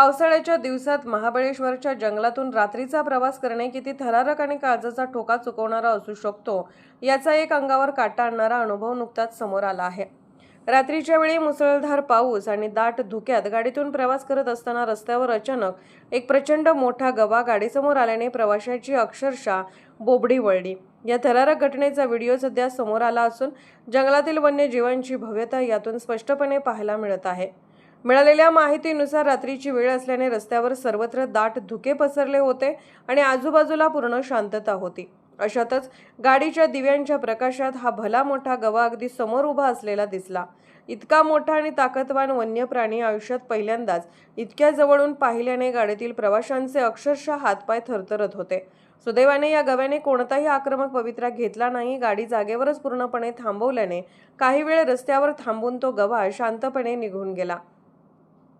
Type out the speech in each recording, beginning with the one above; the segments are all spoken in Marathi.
पावसाळ्याच्या दिवसात महाबळेश्वरच्या जंगलातून रात्रीचा प्रवास करणे किती थरारक आणि काळजाचा ठोका चुकवणारा असू शकतो याचा एक अंगावर काटा आणणारा अनुभव नुकताच समोर आला आहे। रात्रीच्या वेळी मुसळधार पाऊस आणि दाट धुक्यात गाडीतून प्रवास करत असताना रस्त्यावर अचानक एक प्रचंड मोठा गवा गाडीसमोर आल्याने प्रवाशाची अक्षरशः बोबडी वळली। या थरारक घटनेचा व्हिडिओ सध्या समोर आला असून जंगलातील वन्यजीवांची भव्यता यातून स्पष्टपणे पाहायला मिळत आहे। मिळालेल्या माहितीनुसार रात्रीची वेळ असल्याने रस्त्यावर सर्वत्र दाट धुके पसरले होते आणि आजूबाजूला पूर्ण शांतता होती। अशातच गाडीच्या दिव्यांच्या प्रकाशात हा भला मोठा गवा अगदी समोर उभा असलेला दिसला। इतका मोठा आणि ताकदवान वन्य प्राणी आयुष्यात पहिल्यांदाच इतक्या जवळून पाहिल्याने गाडीतील प्रवाशांचे अक्षरशः हातपाय थरथरत होते। सुदैवाने या गव्याने कोणताही आक्रमक पवित्रा घेतला नाही। गाडी जागेवरच पूर्णपणे थांबवल्याने काही वेळ रस्त्यावर थांबून तो गवा शांतपणे निघून गेला।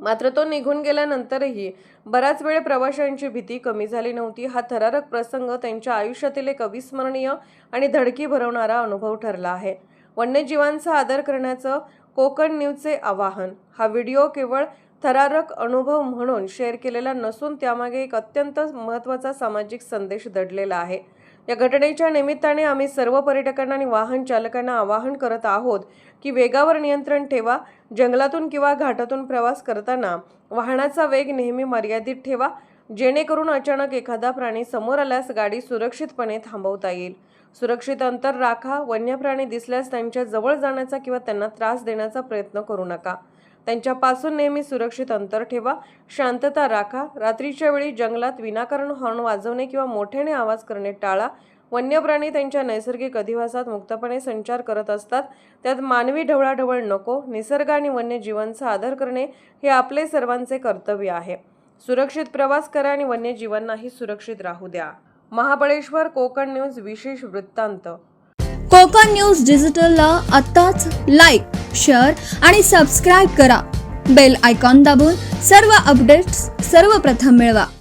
मात्र तो निघून गेल्यानंतरही बराच वेळ प्रवाशांची भीती कमी झाली नव्हती। हा थरारक प्रसंग त्यांच्या आयुष्यातील एक अविस्मरणीय आणि धडकी भरवणारा अनुभव ठरला आहे। वन्यजीवांचा आदर करण्याचं कोकण न्यूजचे आवाहन। हा व्हिडिओ केवळ थरारक अनुभव म्हणून शेअर केलेला नसून त्यामागे एक अत्यंत महत्त्वाचा सामाजिक संदेश दडलेला आहे। या घटनेच्या निमित्ताने आम्ही सर्व पर्यटकांना आणि वाहन चालकांना आवाहन करत आहोत की वेगावर नियंत्रण ठेवा। जंगलातून किंवा घाटातून प्रवास करताना वाहनाचा वेग नेहमी मर्यादित ठेवा, जेणेकरून अचानक एखादा प्राणी समोर आल्यास गाडी सुरक्षितपणे थांबवता येईल। सुरक्षित अंतर राखा। वन्य प्राणी दिसल्यास त्यांच्या जवळ जाण्याचा किंवा त्यांना त्रास देण्याचा प्रयत्न करू नका। त्यांच्यापासून नेहमी सुरक्षित अंतर ठेवा। शांतता राखा। रात्रीच्या वेळी जंगलात विनाकारण हॉर्न वाजवणे किंवा मोठ्याने आवाज करणे टाळा। वन्य प्राणी त्यांच्या नैसर्गिक अधिवासात मुक्तपणे संचार करत असतात, त्यात मानवी ढवळाढवळ नको। निसर्ग आणि वन्यजीवांचा आदर करणे हे आपले सर्वांचे कर्तव्य आहे। सुरक्षित प्रवास करा आणि वन्यजीवांनाही सुरक्षित राहू द्या। महाबळेश्वर कोकण न्यूज विशेष वृत्तांत। कोकण न्यूज डिजिटलला आत्ताच लाईक, शेअर आणि सबस्क्राईब करा। बेल आयकॉन दाबून सर्व अपडेट्स सर्वप्रथम मिळवा।